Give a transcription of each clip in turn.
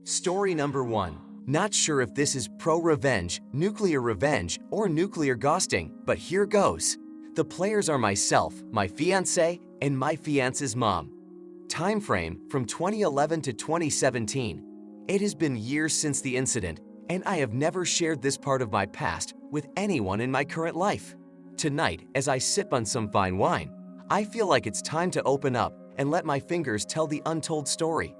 Story number 1. Not sure if this is pro-revenge, nuclear revenge, or nuclear ghosting, but here goes. The players are myself, my fiancé, and my fiance's mom. Time frame from 2011 to 2017. It has been years since the incident, and I have never shared this part of my past with anyone in my current life. Tonight, as I sip on some fine wine, I feel like it's time to open up and let my fingers tell the untold story.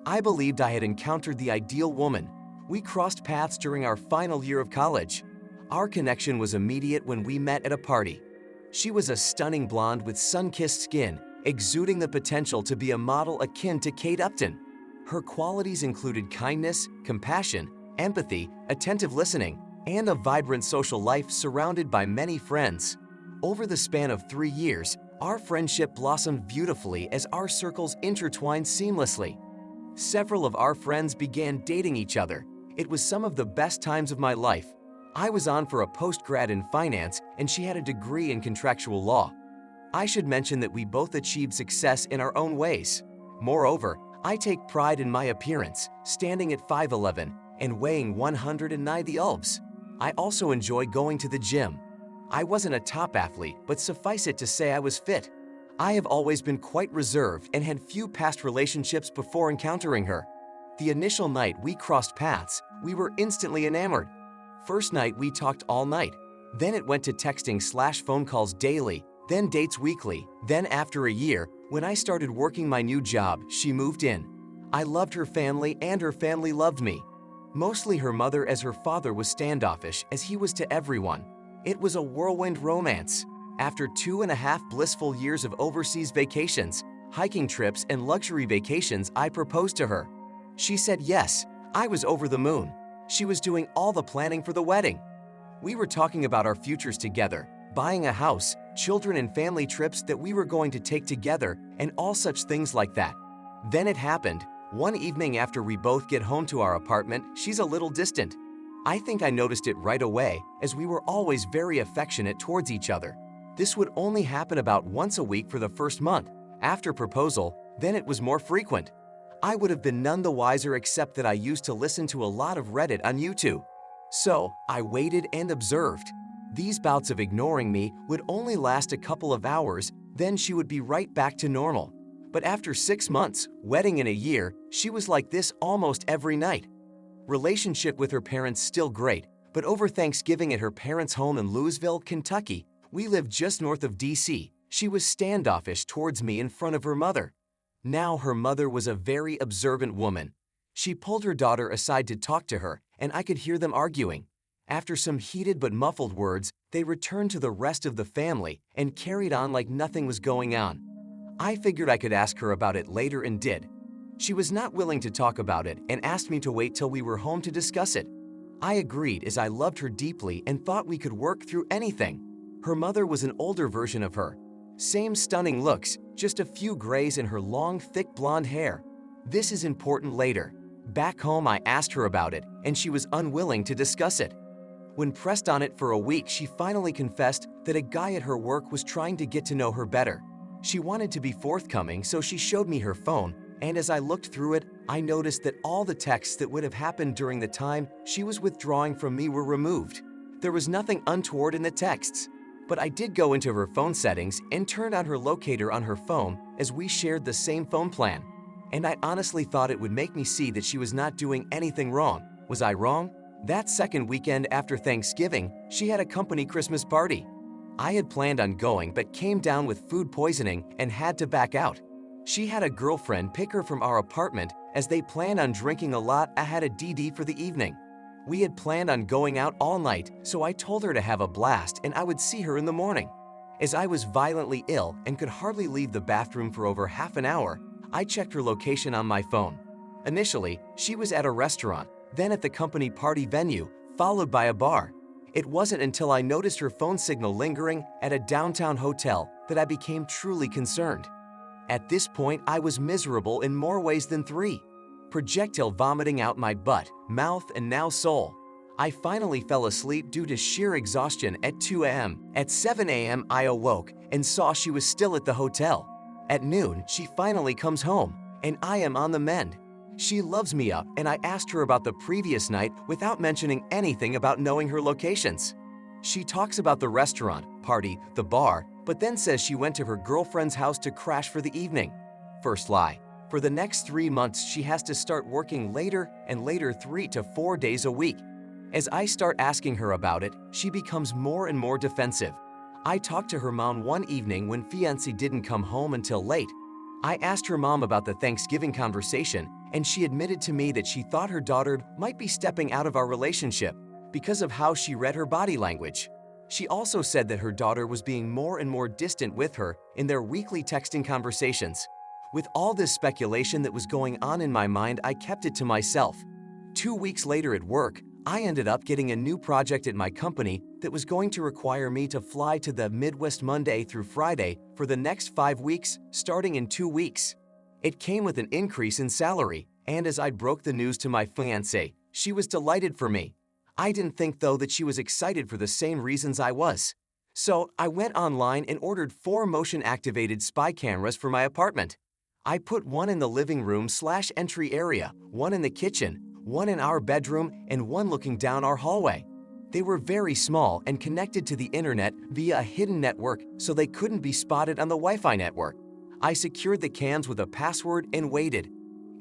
I believed I had encountered the ideal woman. We crossed paths during our final year of college. Our connection was immediate when we met at a party. She was a stunning blonde with sun-kissed skin, exuding the potential to be a model akin to Kate Upton. Her qualities included kindness, compassion, empathy, attentive listening, and a vibrant social life surrounded by many friends. Over the span of 3 years, our friendship blossomed beautifully as our circles intertwined seamlessly. Several of our friends began dating each other. It was some of the best times of my life. I was on for a post-grad in finance, and she had a degree in contractual law. I should mention that we both achieved success in our own ways. Moreover, I take pride in my appearance, standing at 5'11" and weighing 190 elves. I also enjoy going to the gym. I wasn't a top athlete, but suffice it to say I was fit. I have always been quite reserved and had few past relationships before encountering her. The initial night we crossed paths, we were instantly enamored. First night we talked all night. Then it went to texting/phone calls daily, then dates weekly. Then after a year, when I started working my new job, she moved in. I loved her family and her family loved me. Mostly her mother, as her father was standoffish as he was to everyone. It was a whirlwind romance. After 2.5 blissful years of overseas vacations, hiking trips, and luxury vacations, I proposed to her. She said yes. I was over the moon. She was doing all the planning for the wedding. We were talking about our futures together, buying a house, children, and family trips that we were going to take together, and all such things like that. Then it happened. One evening after we both get home to our apartment, she's a little distant. I think I noticed it right away, as we were always very affectionate towards each other. This would only happen about once a week for the first month. After proposal, then it was more frequent. I would have been none the wiser except that I used to listen to a lot of Reddit on YouTube. So, I waited and observed. These bouts of ignoring me would only last a couple of hours, then she would be right back to normal. But after 6 months, wedding in a year, she was like this almost every night. Relationship with her parents still great, but over Thanksgiving at her parents' home in Louisville, Kentucky, we lived just north of DC, she was standoffish towards me in front of her mother. Now her mother was a very observant woman. She pulled her daughter aside to talk to her, and I could hear them arguing. After some heated but muffled words, they returned to the rest of the family and carried on like nothing was going on. I figured I could ask her about it later and did. She was not willing to talk about it and asked me to wait till we were home to discuss it. I agreed as I loved her deeply and thought we could work through anything. Her mother was an older version of her. Same stunning looks, just a few grays in her long, thick blonde hair. This is important later. Back home I asked her about it, and she was unwilling to discuss it. When pressed on it for a week, she finally confessed that a guy at her work was trying to get to know her better. She wanted to be forthcoming, so she showed me her phone, and as I looked through it, I noticed that all the texts that would have happened during the time she was withdrawing from me were removed. There was nothing untoward in the texts. But I did go into her phone settings and turned on her locator on her phone as we shared the same phone plan. And I honestly thought it would make me see that she was not doing anything wrong. Was I wrong? That second weekend after Thanksgiving, she had a company Christmas party. I had planned on going but came down with food poisoning and had to back out. She had a girlfriend pick her from our apartment as they planned on drinking a lot. I had a DD for the evening. We had planned on going out all night, so I told her to have a blast and I would see her in the morning. As I was violently ill and could hardly leave the bathroom for over half an hour, I checked her location on my phone. Initially, she was at a restaurant, then at the company party venue, followed by a bar. It wasn't until I noticed her phone signal lingering at a downtown hotel that I became truly concerned. At this point, I was miserable in more ways than 3. Projectile vomiting out my butt, mouth, and now soul. I finally fell asleep due to sheer exhaustion at 2 a.m. At 7 a.m. I awoke and saw she was still at the hotel. At noon, she finally comes home, and I am on the mend. She loves me up, and I asked her about the previous night without mentioning anything about knowing her locations. She talks about the restaurant, party, the bar, but then says she went to her girlfriend's house to crash for the evening. First lie. For the next 3 months, she has to start working later and later 3 to 4 days a week. As I start asking her about it, she becomes more and more defensive. I talked to her mom one evening when fiancé didn't come home until late. I asked her mom about the Thanksgiving conversation, and she admitted to me that she thought her daughter might be stepping out of our relationship because of how she read her body language. She also said that her daughter was being more and more distant with her in their weekly texting conversations. With all this speculation that was going on in my mind, I kept it to myself. 2 weeks later at work, I ended up getting a new project at my company that was going to require me to fly to the Midwest Monday through Friday for the next 5 weeks, starting in 2 weeks. It came with an increase in salary, and as I broke the news to my fiancée, she was delighted for me. I didn't think, though, that she was excited for the same reasons I was. So I went online and ordered 4 motion-activated spy cameras for my apartment. I put one in the living room/entry area, one in the kitchen, one in our bedroom, and one looking down our hallway. They were very small and connected to the internet via a hidden network so they couldn't be spotted on the Wi-Fi network. I secured the cams with a password and waited.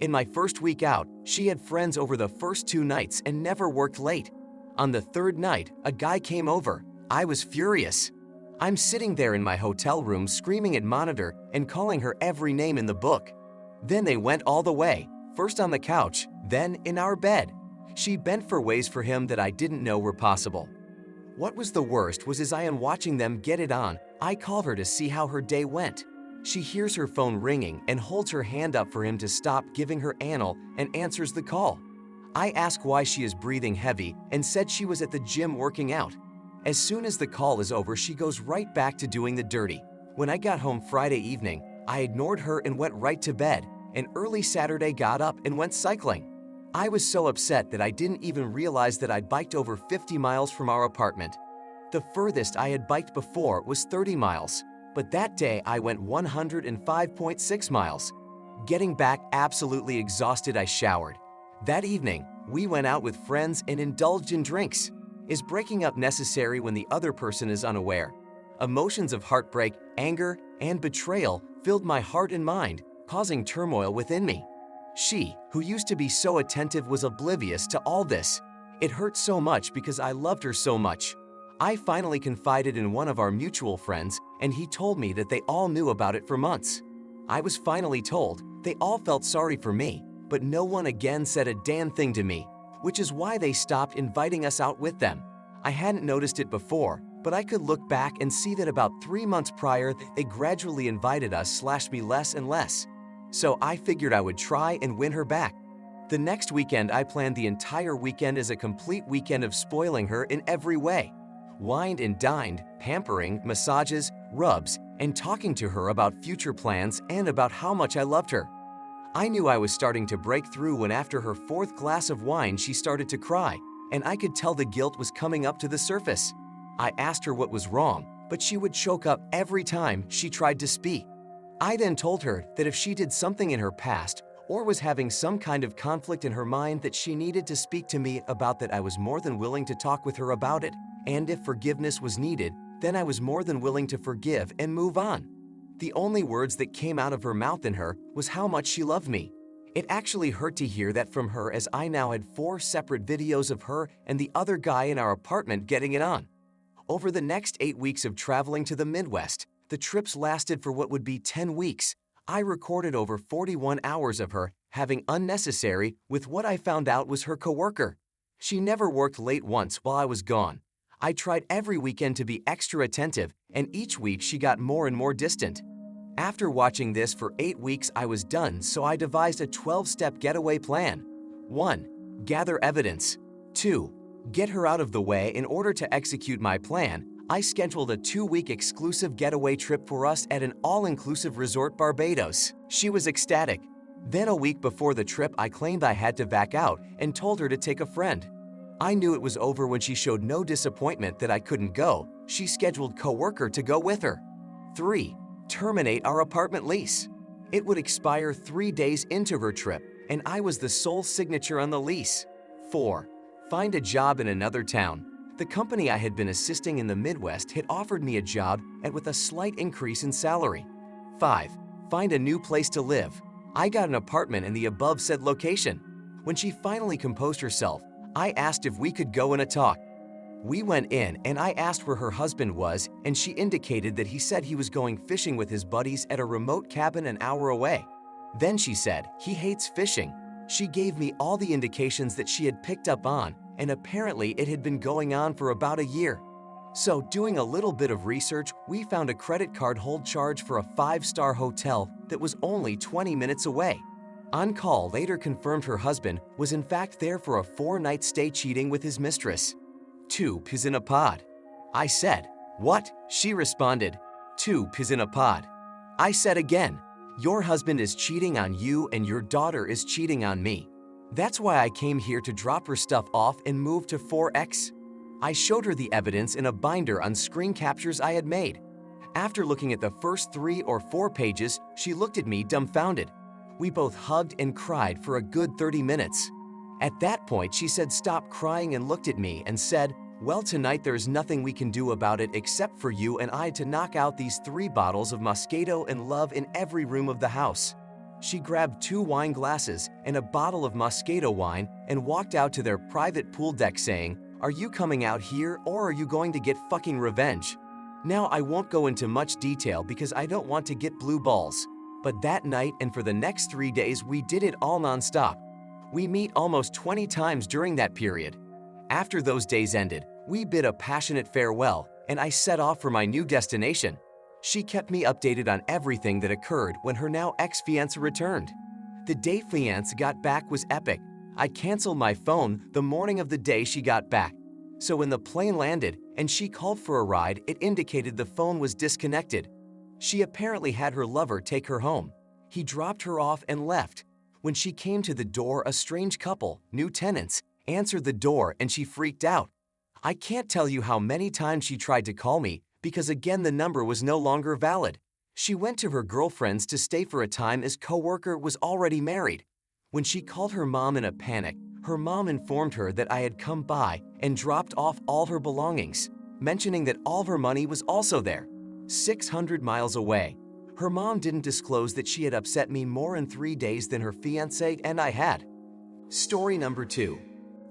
In my first week out, she had friends over the first 2 nights and never worked late. On the 3rd night, a guy came over. I was furious. I'm sitting there in my hotel room screaming at monitor and calling her every name in the book. Then they went all the way, first on the couch, then in our bed. She bent for ways for him that I didn't know were possible. What was the worst was as I am watching them get it on, I call her to see how her day went. She hears her phone ringing and holds her hand up for him to stop giving her anal and answers the call. I ask why she is breathing heavy and said she was at the gym working out. As soon as the call is over, she goes right back to doing the dirty. When I got home Friday evening, I ignored her and went right to bed, and early Saturday got up and went cycling. I was so upset that I didn't even realize that I'd biked over 50 miles from our apartment. The furthest I had biked before was 30 miles, but that day I went 105.6 miles. Getting back absolutely exhausted, I showered. That evening, we went out with friends and indulged in drinks. Is breaking up necessary when the other person is unaware? Emotions of heartbreak, anger, and betrayal filled my heart and mind, causing turmoil within me. She, who used to be so attentive, was oblivious to all this. It hurt so much because I loved her so much. I finally confided in one of our mutual friends, and he told me that they all knew about it for months. I was finally told. They all felt sorry for me, but no one again said a damn thing to me, which is why they stopped inviting us out with them. I hadn't noticed it before, but I could look back and see that about 3 months prior, they gradually invited us/me less and less. So I figured I would try and win her back. The next weekend, I planned the entire weekend as a complete weekend of spoiling her in every way. Wined and dined, pampering, massages, rubs, and talking to her about future plans and about how much I loved her. I knew I was starting to break through when after her 4th glass of wine she started to cry, and I could tell the guilt was coming up to the surface. I asked her what was wrong, but she would choke up every time she tried to speak. I then told her that if she did something in her past or was having some kind of conflict in her mind that she needed to speak to me about, that I was more than willing to talk with her about it, and if forgiveness was needed, then I was more than willing to forgive and move on. The only words that came out of her mouth in her was how much she loved me. It actually hurt to hear that from her, as I now had 4 separate videos of her and the other guy in our apartment getting it on. Over the next 8 weeks of traveling to the Midwest, the trips lasted for what would be 10 weeks. I recorded over 41 hours of her having unnecessary with what I found out was her coworker. She never worked late once while I was gone. I tried every weekend to be extra attentive, and each week she got more and more distant. After watching this for 8 weeks, I was done, so I devised a 12-step getaway plan. 1. Gather evidence. 2. Get her out of the way. In order to execute my plan, I scheduled a 2-week exclusive getaway trip for us at an all-inclusive resort, Barbados. She was ecstatic. Then a week before the trip, I claimed I had to back out and told her to take a friend. I knew it was over when she showed no disappointment that I couldn't go. She scheduled coworker to go with her. 3. Terminate our apartment lease. It would expire 3 days into her trip, and I was the sole signature on the lease. 4. Find a job in another town. The company I had been assisting in the Midwest had offered me a job and with a slight increase in salary. 5. Find a new place to live. I got an apartment in the above said location. When she finally composed herself, I asked if we could go in a talk. We went in and I asked where her husband was, and she indicated that he said he was going fishing with his buddies at a remote cabin an hour away. Then she said he hates fishing. She gave me all the indications that she had picked up on, and apparently it had been going on for about a year. So, doing a little bit of research, we found a credit card hold charge for a 5-star hotel that was only 20 minutes away. On call later confirmed her husband was in fact there for a 4-night stay cheating with his mistress. 2 peas in a pod. I said, "What?" She responded, 2 peas in a pod. I said again, "Your husband is cheating on you and your daughter is cheating on me. That's why I came here to drop her stuff off and move to 4X. I showed her the evidence in a binder on screen captures I had made. After looking at the first 3 or 4 pages, she looked at me dumbfounded. We both hugged and cried for a good 30 minutes. At that point, she said stop crying and looked at me and said, "Well, tonight there's nothing we can do about it except for you and I to knock out these 3 bottles of Moscato and Love in every room of the house." She grabbed 2 wine glasses and a bottle of Moscato wine and walked out to their private pool deck saying, "Are you coming out here or are you going to get fucking revenge?" Now, I won't go into much detail because I don't want to get blue balls. But that night and for the next 3 days, we did it all nonstop. We meet almost 20 times during that period. After those days ended, we bid a passionate farewell, and I set off for my new destination. She kept me updated on everything that occurred when her now ex-fiancé returned. The day fiancé got back was epic. I canceled my phone the morning of the day she got back. So when the plane landed and she called for a ride, it indicated the phone was disconnected. She apparently had her lover take her home. He dropped her off and left. When she came to the door, a strange couple, new tenants, answered the door and she freaked out. I can't tell you how many times she tried to call me because again the number was no longer valid. She went to her girlfriend's to stay for a time as coworker was already married. When she called her mom in a panic, her mom informed her that I had come by and dropped off all her belongings, mentioning that all of her money was also there, 600 miles away. Her mom didn't disclose that she had upset me more in 3 days than her fiancé and I had. Story number 2.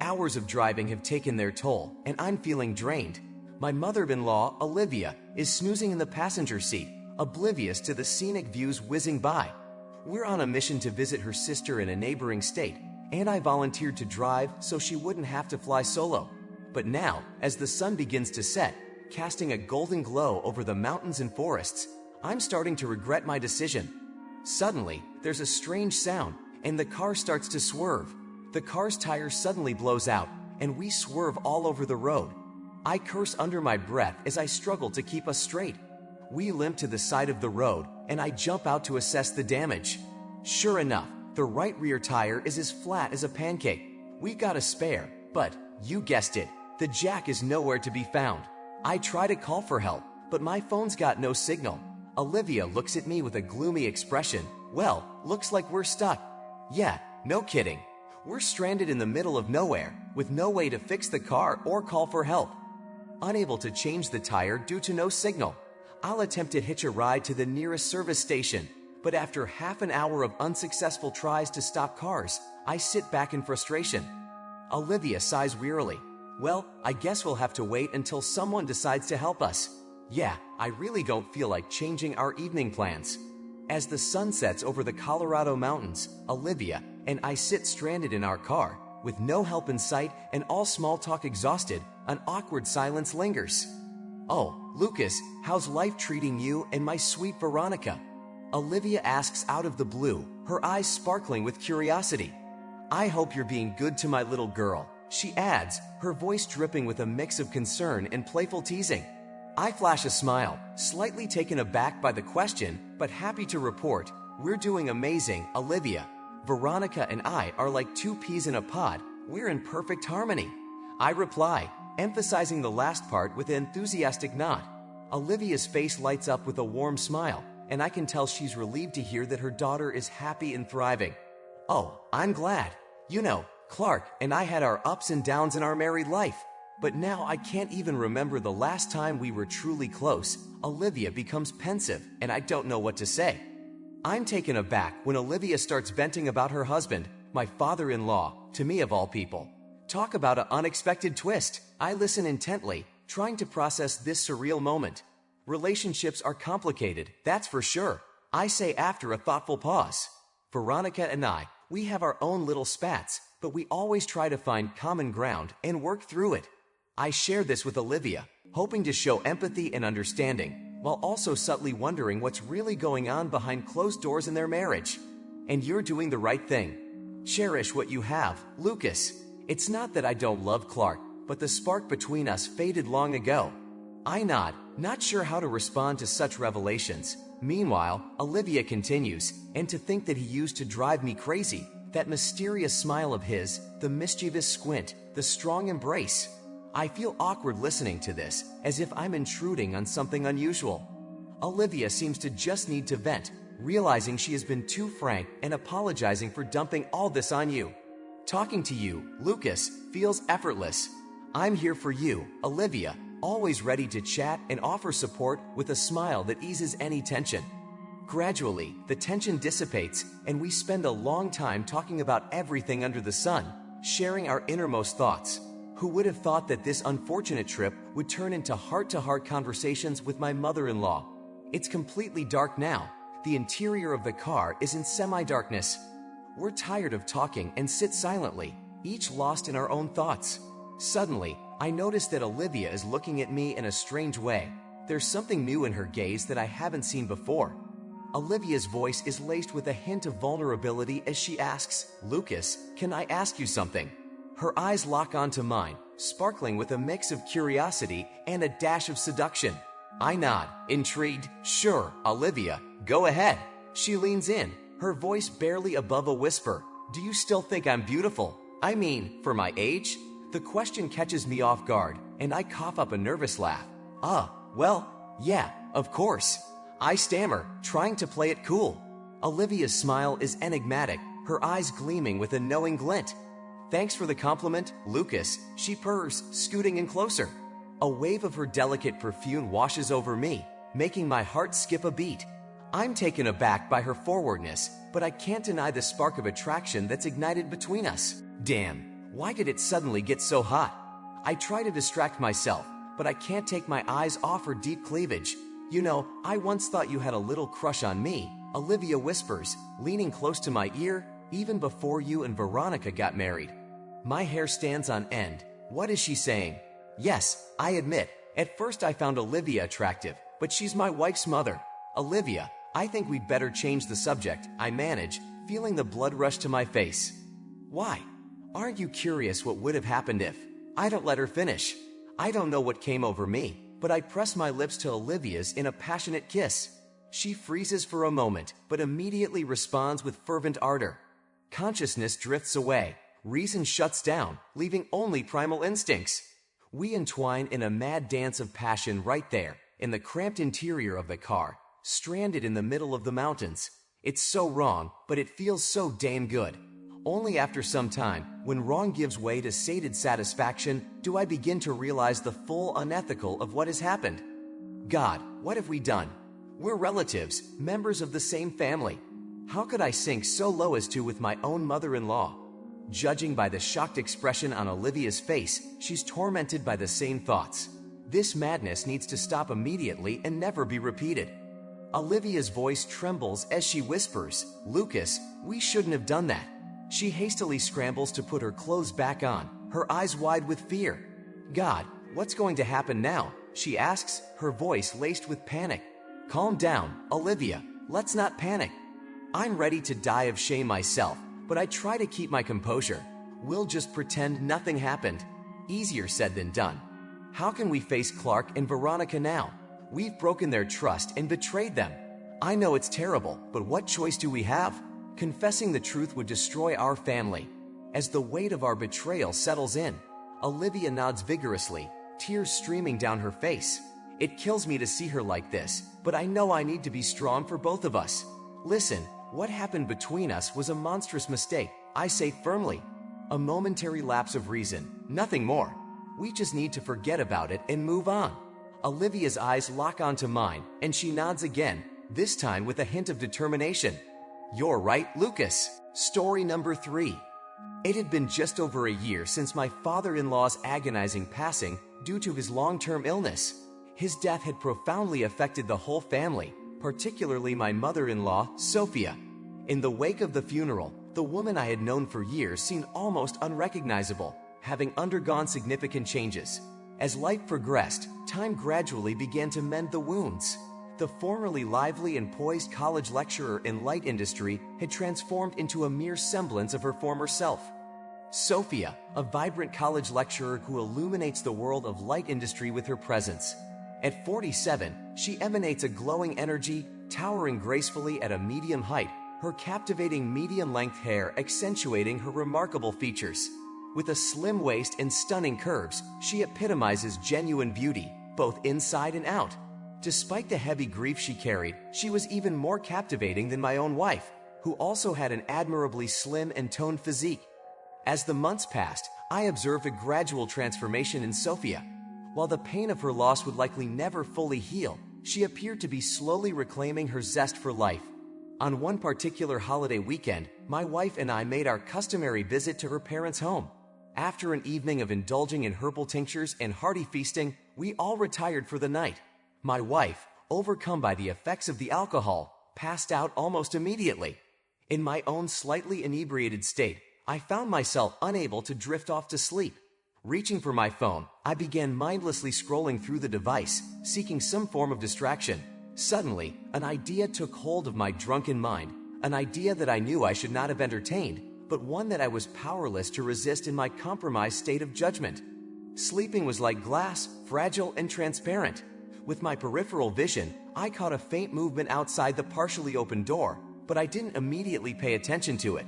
Hours of driving have taken their toll, and I'm feeling drained. My mother-in-law, Olivia, is snoozing in the passenger seat, oblivious to the scenic views whizzing by. We're on a mission to visit her sister in a neighboring state, and I volunteered to drive so she wouldn't have to fly solo. But now, as the sun begins to set, casting a golden glow over the mountains and forests, I'm starting to regret my decision. Suddenly, there's a strange sound, and the car starts to swerve. The car's tire suddenly blows out, and we swerve all over the road. I curse under my breath as I struggle to keep us straight. We limp to the side of the road, and I jump out to assess the damage. Sure enough, the right rear tire is as flat as a pancake. We got a spare, but, you guessed it, the jack is nowhere to be found. I try to call for help, but my phone's got no signal. Olivia looks at me with a gloomy expression. Well, looks like we're stuck. Yeah, no kidding. We're stranded in the middle of nowhere, with no way to fix the car or call for help. Unable to change the tire due to no signal, I'll attempt to hitch a ride to the nearest service station, but after half an hour of unsuccessful tries to stop cars, I sit back in frustration. Olivia sighs wearily. Well, I guess we'll have to wait until someone decides to help us. Yeah, I really don't feel like changing our evening plans. As the sun sets over the Colorado mountains, Olivia and I sit stranded in our car, with no help in sight and all small talk exhausted. An awkward silence lingers. "Oh, Lucas, how's life treating you and my sweet Veronica?" Olivia asks out of the blue, her eyes sparkling with curiosity. "I hope you're being good to my little girl," she adds, her voice dripping with a mix of concern and playful teasing. I flash a smile, slightly taken aback by the question, but happy to report, "We're doing amazing, Olivia. Veronica and I are like 2 peas in a pod. We're in perfect harmony." I reply, emphasizing the last part with an enthusiastic nod. Olivia's face lights up with a warm smile, and I can tell she's relieved to hear that her daughter is happy and thriving. Oh, I'm glad. You know, Clark and I had our ups and downs in our married life. But now I can't even remember the last time we were truly close. Olivia becomes pensive, and I don't know what to say. I'm taken aback when Olivia starts venting about her husband, my father-in-law, to me of all people. Talk about an unexpected twist. I listen intently, trying to process this surreal moment. Relationships are complicated, that's for sure. I say after a thoughtful pause. Veronica and I, we have our own little spats, but we always try to find common ground and work through it. I share this with Olivia, hoping to show empathy and understanding, while also subtly wondering what's really going on behind closed doors in their marriage. And you're doing the right thing. Cherish what you have, Lucas. It's not that I don't love Clark, but the spark between us faded long ago. I nod, not sure how to respond to such revelations. Meanwhile, Olivia continues, and to think that he used to drive me crazy. That mysterious smile of his, the mischievous squint, the strong embrace. I feel awkward listening to this, as if I'm intruding on something unusual. Olivia seems to just need to vent, realizing she has been too frank and apologizing for dumping all this on you. Talking to you, Lucas, feels effortless. I'm here for you, Olivia, always ready to chat and offer support with a smile that eases any tension. Gradually, the tension dissipates, and we spend a long time talking about everything under the sun, sharing our innermost thoughts. Who would have thought that this unfortunate trip would turn into heart-to-heart conversations with my mother-in-law? It's completely dark now. The interior of the car is in semi-darkness. We're tired of talking and sit silently, each lost in our own thoughts. Suddenly, I notice that Olivia is looking at me in a strange way. There's something new in her gaze that I haven't seen before. Olivia's voice is laced with a hint of vulnerability as she asks, "Lucas, can I ask you something?" Her eyes lock onto mine, sparkling with a mix of curiosity and a dash of seduction. I nod, intrigued. "Sure, Olivia, go ahead." She leans in, her voice barely above a whisper. "Do you still think I'm beautiful? I mean, for my age?" The question catches me off guard, and I cough up a nervous laugh. Well, yeah, of course. I stammer, trying to play it cool. Olivia's smile is enigmatic, her eyes gleaming with a knowing glint. "Thanks for the compliment, Lucas," she purrs, scooting in closer. A wave of her delicate perfume washes over me, making my heart skip a beat. I'm taken aback by her forwardness, but I can't deny the spark of attraction that's ignited between us. Damn, why did it suddenly get so hot? I try to distract myself, but I can't take my eyes off her deep cleavage. "You know, I once thought you had a little crush on me," Olivia whispers, leaning close to my ear, "even before you and Veronica got married." My hair stands on end. What is she saying? Yes, I admit, at first I found Olivia attractive, but she's my wife's mother. "Olivia, I think we'd better change the subject," I manage, feeling the blood rush to my face. "Why? Aren't you curious what would have happened if—" I don't let her finish. I don't know what came over me, but I press my lips to Olivia's in a passionate kiss. She freezes for a moment, but immediately responds with fervent ardor. Consciousness drifts away. Reason shuts down, leaving only primal instincts. We entwine in a mad dance of passion right there, in the cramped interior of the car, stranded in the middle of the mountains. It's so wrong, but it feels so damn good. Only after some time, when wrong gives way to sated satisfaction, do I begin to realize the full unethical of what has happened. God, what have we done? We're relatives, members of the same family. How could I sink so low as to with my own mother-in-law? Judging by the shocked expression on Olivia's face, she's tormented by the same thoughts. This madness needs to stop immediately and never be repeated. Olivia's voice trembles as she whispers, "Lucas, we shouldn't have done that." She hastily scrambles to put her clothes back on, her eyes wide with fear. "God, what's going to happen now?" she asks, her voice laced with panic. "Calm down, Olivia. Let's not panic." I'm ready to die of shame myself, but I try to keep my composure. We'll just pretend nothing happened. Easier said than done. How can we face Clark and Veronica now? We've broken their trust and betrayed them. I know it's terrible, but what choice do we have? Confessing the truth would destroy our family. As the weight of our betrayal settles in, Olivia nods vigorously, tears streaming down her face. It kills me to see her like this, but I know I need to be strong for both of us. "Listen, What happened between us was a monstrous mistake, I say firmly. A momentary lapse of reason, nothing more. We just need to forget about it and move on. Olivia's eyes lock onto mine, and she nods again, this time with a hint of determination. You're right, Lucas. Story number 3. It had been just over a year since my father-in-law's agonizing passing due to his long-term illness. His death had profoundly affected the whole family, particularly my mother-in-law, Sophia. In the wake of the funeral, the woman I had known for years seemed almost unrecognizable, having undergone significant changes. As life progressed, time gradually began to mend the wounds. The formerly lively and poised college lecturer in light industry had transformed into a mere semblance of her former self. Sophia, a vibrant college lecturer who illuminates the world of light industry with her presence. At 47, she emanates a glowing energy, towering gracefully at a medium height, her captivating medium-length hair accentuating her remarkable features. With a slim waist and stunning curves, she epitomizes genuine beauty, both inside and out. Despite the heavy grief she carried, she was even more captivating than my own wife, who also had an admirably slim and toned physique. As the months passed, I observed a gradual transformation in Sophia. While the pain of her loss would likely never fully heal, she appeared to be slowly reclaiming her zest for life. On one particular holiday weekend, my wife and I made our customary visit to her parents' home. After an evening of indulging in herbal tinctures and hearty feasting, we all retired for the night. My wife, overcome by the effects of the alcohol, passed out almost immediately. In my own slightly inebriated state, I found myself unable to drift off to sleep. Reaching for my phone, I began mindlessly scrolling through the device, seeking some form of distraction. Suddenly, an idea took hold of my drunken mind, an idea that I knew I should not have entertained, but one that I was powerless to resist in my compromised state of judgment. Sleeping was like glass, fragile and transparent. With my peripheral vision, I caught a faint movement outside the partially open door, but I didn't immediately pay attention to it.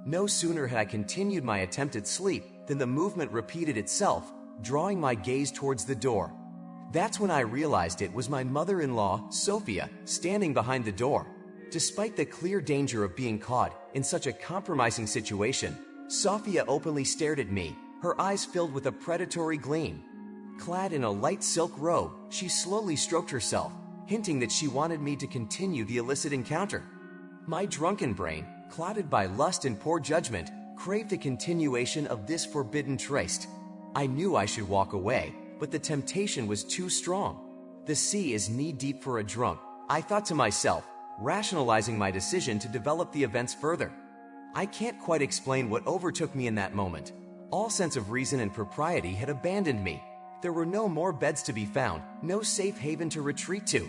No sooner had I continued my attempt at sleep than the movement repeated itself, drawing my gaze towards the door. That's when I realized it was my mother-in-law, Sophia, standing behind the door. Despite the clear danger of being caught in such a compromising situation, Sophia openly stared at me, her eyes filled with a predatory gleam. Clad in a light silk robe, she slowly stroked herself, hinting that she wanted me to continue the illicit encounter. My drunken brain, clouded by lust and poor judgment, craved a continuation of this forbidden tryst. I knew I should walk away, but the temptation was too strong. The sea is knee-deep for a drunk, I thought to myself, rationalizing my decision to develop the events further. I can't quite explain what overtook me in that moment. All sense of reason and propriety had abandoned me. There were no more beds to be found, no safe haven to retreat to.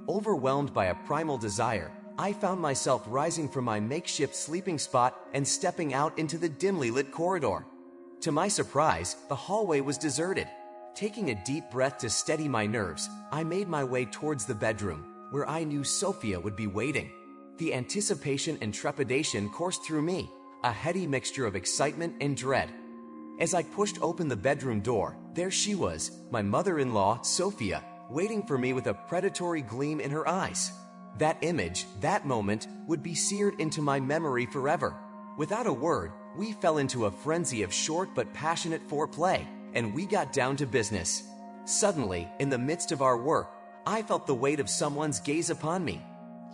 Overwhelmed by a primal desire, I found myself rising from my makeshift sleeping spot and stepping out into the dimly lit corridor. To my surprise, the hallway was deserted. Taking a deep breath to steady my nerves, I made my way towards the bedroom, where I knew Sophia would be waiting. The anticipation and trepidation coursed through me, a heady mixture of excitement and dread. As I pushed open the bedroom door, there she was, my mother-in-law, Sophia, waiting for me with a predatory gleam in her eyes. That image, that moment, would be seared into my memory forever. Without a word, we fell into a frenzy of short but passionate foreplay, and we got down to business. Suddenly, in the midst of our work, I felt the weight of someone's gaze upon me.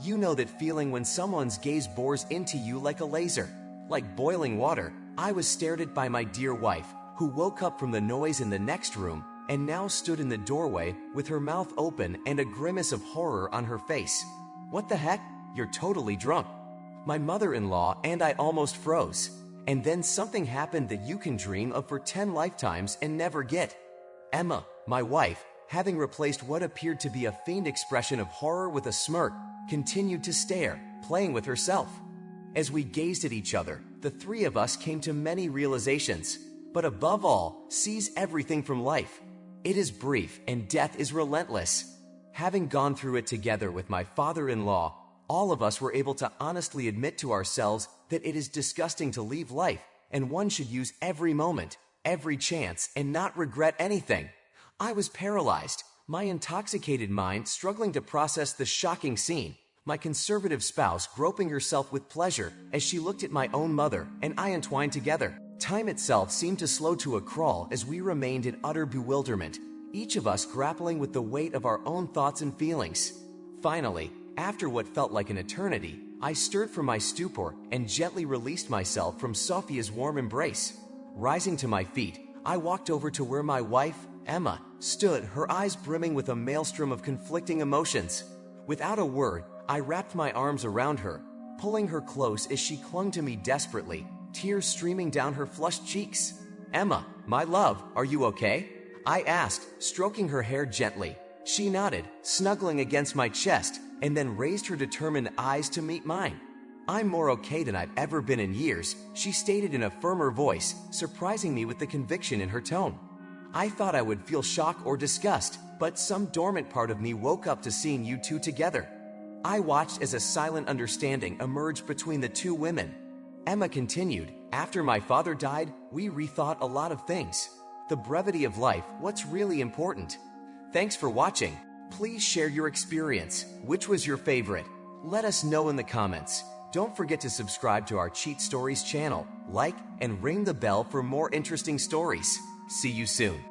You know that feeling when someone's gaze bores into you like a laser. Like boiling water, I was stared at by my dear wife, who woke up from the noise in the next room and now stood in the doorway with her mouth open and a grimace of horror on her face. What the heck? You're totally drunk. My mother-in-law and I almost froze. And then something happened that you can dream of for 10 lifetimes and never get. Emma, my wife, having replaced what appeared to be a feigned expression of horror with a smirk, continued to stare, playing with herself. As we gazed at each other, the three of us came to many realizations. But above all, seize everything from life. It is brief and death is relentless. Having gone through it together with my father-in-law, all of us were able to honestly admit to ourselves that it is disgusting to leave life, and one should use every moment, every chance, and not regret anything. I was paralyzed, my intoxicated mind struggling to process the shocking scene, My conservative spouse groping herself with pleasure as she looked at my own mother and I entwined together. Time itself seemed to slow to a crawl as we remained in utter bewilderment, each of us grappling with the weight of our own thoughts and feelings. Finally, after what felt like an eternity, I stirred from my stupor and gently released myself from Sophia's warm embrace. Rising to my feet, I walked over to where my wife, Emma, stood, her eyes brimming with a maelstrom of conflicting emotions. Without a word, I wrapped my arms around her, pulling her close as she clung to me desperately, tears streaming down her flushed cheeks. "Emma, my love, are you okay?" I asked, stroking her hair gently. She nodded, snuggling against my chest, and then raised her determined eyes to meet mine. "I'm more okay than I've ever been in years," she stated in a firmer voice, surprising me with the conviction in her tone. I thought I would feel shock or disgust, but some dormant part of me woke up to seeing you two together. I watched as a silent understanding emerged between the two women. Emma continued, "After my father died, we rethought a lot of things. The brevity of life, what's really important." Thanks for watching. Please share your experience. Which was your favorite? Let us know in the comments. Don't forget to subscribe to our Cheat Stories channel, like, and ring the bell for more interesting stories. See you soon.